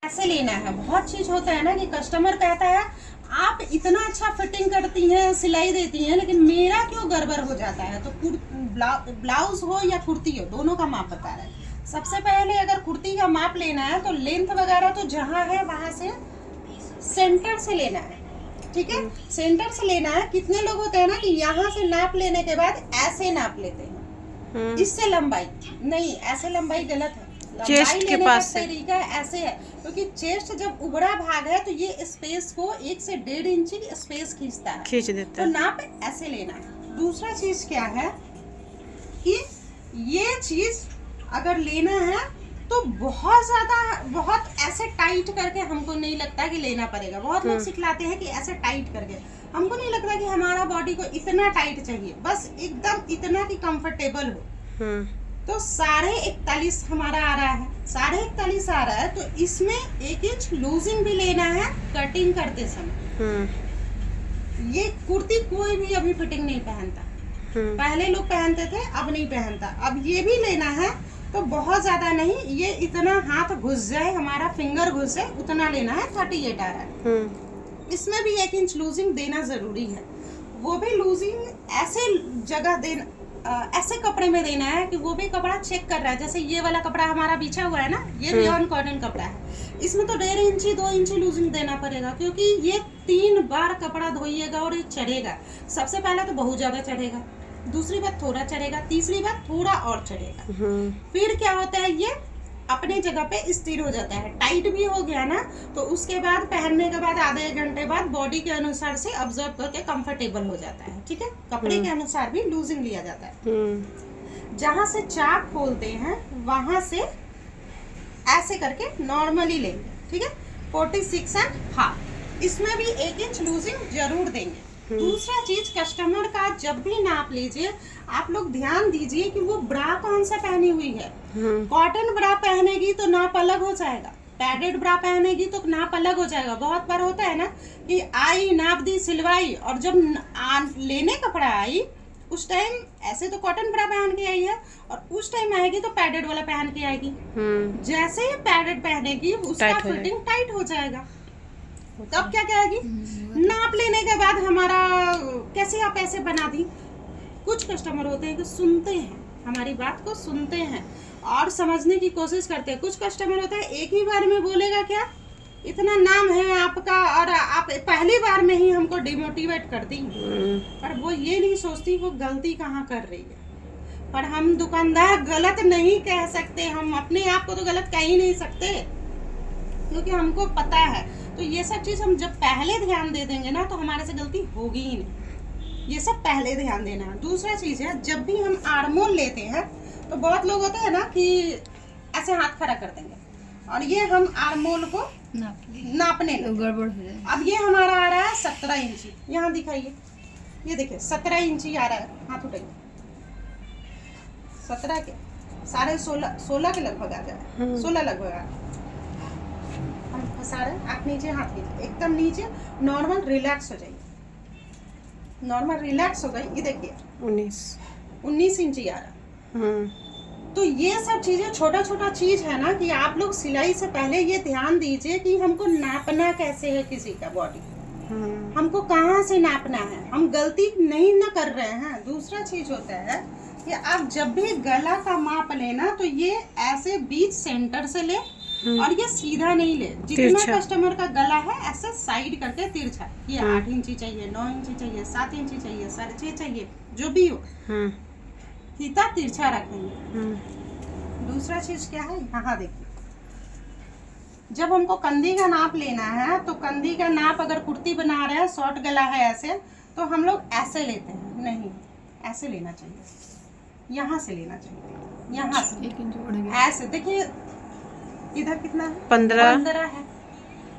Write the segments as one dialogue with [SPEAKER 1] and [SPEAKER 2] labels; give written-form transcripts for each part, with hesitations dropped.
[SPEAKER 1] ऐसे लेना है। बहुत चीज होता है ना कि कस्टमर कहता है आप इतना अच्छा फिटिंग करती हैं, सिलाई देती हैं, लेकिन मेरा क्यों गड़बड़ हो जाता है। तो ब्लाउज हो या कुर्ती हो, दोनों का माप बता रहे हैं। सबसे पहले अगर कुर्ती का माप लेना है तो लेंथ वगैरह तो जहाँ है वहां से सेंटर से लेना है, ठीक है। सेंटर से लेना है। कितने लोग होते हैं ना कि यहाँ से नाप लेने के बाद ऐसे नाप लेते हैं, इससे लंबाई नहीं, ऐसे लंबाई गलत है।
[SPEAKER 2] चेस्ट के पास से
[SPEAKER 1] तरीका ऐसे है, क्योंकि चेस्ट जब उबड़ा भाग है तो ये स्पेस को 1 से 1.5 इंच की स्पेस खींचता है,
[SPEAKER 2] खींच देता
[SPEAKER 1] तो
[SPEAKER 2] है।
[SPEAKER 1] नाप ऐसे लेना है। दूसरा चीज क्या है कि ये चीज अगर लेना है तो बहुत ऐसे टाइट करके हमको नहीं लगता कि लेना पड़ेगा। बहुत लोग सिखलाते हैं कि ऐसे टाइट करके, हमको नहीं लगता कि हमारा बॉडी को इतना टाइट चाहिए, बस एकदम इतना कि कंफर्टेबल हो। तो 41.5 हमारा आ रहा है, 41.5 आ रहा है, तो इसमें 1 इंच लूजिंग भी लेना है कटिंग करते समय। ये कुर्ती कोई भी अभी फिटिंग नहीं पहनता, पहले लोग पहनते थे, अब नहीं पहनता। अब ये भी लेना है तो बहुत ज्यादा नहीं, ये इतना हाथ घुस जाए, हमारा फिंगर घुस जाए, उतना लेना है। 38 आ रहा है। इसमें भी 1 इंच लूजिंग देना जरूरी है। वो भी लूजिंग ऐसे जगह देना, ऐसे कपड़े में देना है कि वो भी कपड़ा चेक कर रहा है। जैसे ये वाला कपड़ा हमारा बिछा हुआ है ना, ये रेयॉन कॉटन कपड़ा है, इसमें तो 1.5 इंची 2 इंची लूजिंग देना पड़ेगा, क्योंकि ये 3 बार कपड़ा धोइएगा और ये चढ़ेगा। सबसे पहले तो बहुत ज्यादा चढ़ेगा, दूसरी बार थोड़ा चढ़ेगा, तीसरी बार थोड़ा और चढ़ेगा। फिर क्या होता है, ये अपने जगह पे स्थिर हो जाता है। टाइट भी हो गया ना, तो उसके बाद पहनने के बाद आधे घंटे बाद बॉडी के अनुसार से ऑब्जर्व करके कंफर्टेबल हो जाता है, ठीक है। कपड़े के अनुसार भी लूजिंग लिया जाता है। जहां से चाक खोलते हैं वहां से ऐसे करके नॉर्मली लेंगे, ठीक है। 46.5 इसमें भी 1 इंच लूजिंग जरूर देंगे। दूसरा चीज, कस्टमर का जब भी नाप लीजिए आप लोग ध्यान दीजिए कि वो ब्रा कौन सा पहनी हुई है। कॉटन ब्रा पहनेगी तो नाप अलग हो जाएगा, पैडेड ब्रा पहनेगी तो नाप अलग हो जाएगा। बहुत बार होता है ना कि आई नाप दी, सिलवाई, और जब लेने कपड़ा आई उस टाइम ऐसे तो कॉटन ब्रा पहन के आई है, और उस टाइम आएगी तो पैडेड वाला पहन के आएगी। जैसे ही पैडेड पहनेगी उसका फिटिंग टाइट हो जाएगा। तब क्या कहेगी, नाप लेने के बाद हमारा कैसे आप ऐसे बना दी। कुछ कस्टमर होते हैं कि सुनते हैं, हमारी बात को सुनते हैं और समझने की कोशिश करते हैं। कुछ कस्टमर होता है एक ही बार में बोलेगा क्या इतना नाम है आपका, और आप पहली बार में ही हमको डिमोटिवेट करती हैं। पर वो ये नहीं सोचती वो गलती कहाँ कर रही है। पर हम दुकानदार गलत नहीं कह सकते, हम अपने आप को तो गलत कह ही नहीं सकते, क्योंकि हमको पता है। तो ये सब चीज हम जब पहले ध्यान दे देंगे ना तो हमारे से गलती होगी ही नहीं। ये सब पहले ध्यान देना है। दूसरा चीज है, जब भी हम आर्मोल लेते हैं तो बहुत लोग होते हैं ना कि ऐसे हाथ खड़ा कर देंगे, और ये हम आर्मोल को नापने गड़बड़ हो जाए। अब ये हमारा आ रहा है 17 इंची, यहाँ दिखाइए, ये देखिए 17 इंची आ रहा है। हाथ उठाइए, 17 के 16.5 के लगभग आ जाए, 16 लगभग आ रहा है। हम फंसा रहे हैं, आप नीचे हाथ कीजिए, एकदम नीचे, नॉर्मल रिलैक्स हो जाइए, नॉर्मल रिलैक्स हो गई। ये देखिए 19 इंची आ रहा। तो ये सब चीजें छोटा छोटा चीज है ना कि आप लोग सिलाई से पहले ये ध्यान दीजिए कि हमको नापना कैसे है किसी का बॉडी, हमको कहाँ से नापना है, हम गलती नहीं ना कर रहे हैं। दूसरा चीज होता है कि आप जब भी गला का माप लेना तो ये ऐसे बीच सेंटर से ले, और ये सीधा नहीं ले। जितना कस्टमर का गला है ऐसे साइड करके तिरछा, ये 8 इंची चाहिए, 9 इंची चाहिए, 7 इंची चाहिए, 6.5 चाहिए, जो भी हो, फीता तिरछा रखेंगे। दूसरा चीज क्या है, यहाँ देखिए, जब हमको कंधी का नाप लेना है तो कंधी का नाप अगर कुर्ती बना रहे हैं, शॉर्ट गला है ऐसे, तो हम लोग ऐसे लेते हैं, नहीं ऐसे लेना चाहिए, यहाँ से लेना चाहिए, यहाँ से ऐसे। देखिए इधर कितना है, 15 है,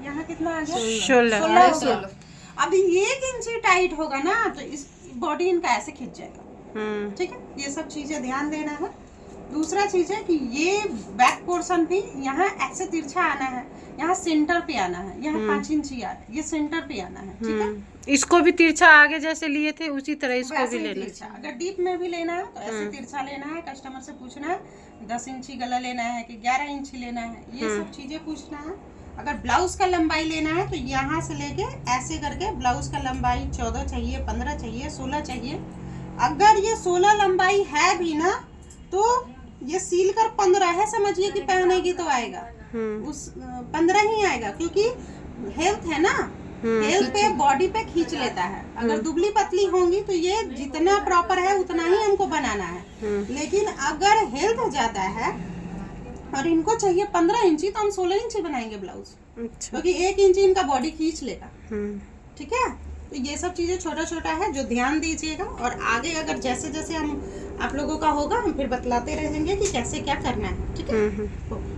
[SPEAKER 1] यहाँ कितना आ गया, 16। अभी 1 इंची टाइट होगा ना तो इस बॉडी इनका ऐसे खिंच जाएगा, ठीक है। ये सब चीजें ध्यान देना है। दूसरा चीज है कि ये बैक पोर्शन भी यहाँ ऐसे तिरछा आना है, यहाँ सेंटर पे आना है, यहाँ 5 इंची आ रहा है, ये सेंटर पे आना है, ठीक है।
[SPEAKER 2] इसको भी तिरछा आगे जैसे लिए थे उसी तरह इसको भी लेना है।
[SPEAKER 1] अगर डीप में भी लेना है तो ऐसे तिरछा लेना है। कस्टमर से पूछना है 10 इंची गला लेना है कि 11 इंची लेना है, ये सब चीजें पूछना है। अगर ब्लाउज का लंबाई लेना है तो यहाँ से लेके ऐसे करके ब्लाउज का लंबाई 14 चाहिए, 15 चाहिए, 16 चाहिए। अगर ये 16 लंबाई है भी ना तो ये सील कर 15 है, समझिए कि पहनेगी तो आएगा उस 15 ही आएगा, क्योंकि हेल्थ है ना, हेल्थ पे बॉडी पे खींच लेता है। अगर दुबली पतली होंगी तो ये जितना प्रॉपर है उतना ही हमको बनाना है। लेकिन अगर हेल्थ ज्यादा है और इनको चाहिए 15 इंची तो हम 16 इंची बनाएंगे ब्लाउज, क्योंकि 1 इंची इनका बॉडी खींच लेगा। ठीक है, तो ये सब चीजें छोटा छोटा है जो ध्यान दीजिएगा। और आगे अगर जैसे जैसे हम आप लोगों का होगा हम फिर बतलाते रहेंगे कि कैसे क्या करना है। ठीक है।